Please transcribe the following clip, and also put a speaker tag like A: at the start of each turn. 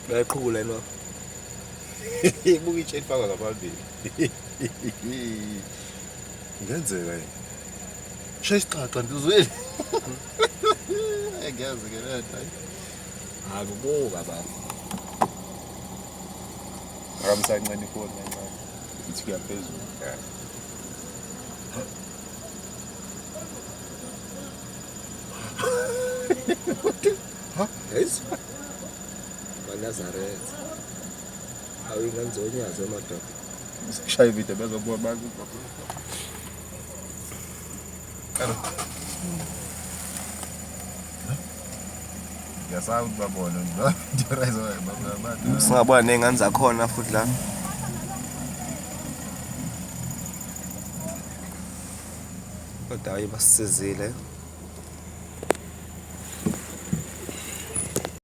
A: Bayayiqhubula yini
B: Ibuka itshe ifaka ngaphambili. Ngenzeka yini? Shaya isiqaqa ntuzweni. Ngiyazi ke lento.
A: akubuka baba
B: Akamsancane ifoni kancane. Ithi kuyaphezulu.
A: yes Nazareth awinganzonyaza amadoda
B: Shaya video bezobona manje. Ngiyasazi babona nje. Ndirayizo baba.
A: singabona nezingane zakhona futhi la kodwa ayibasizile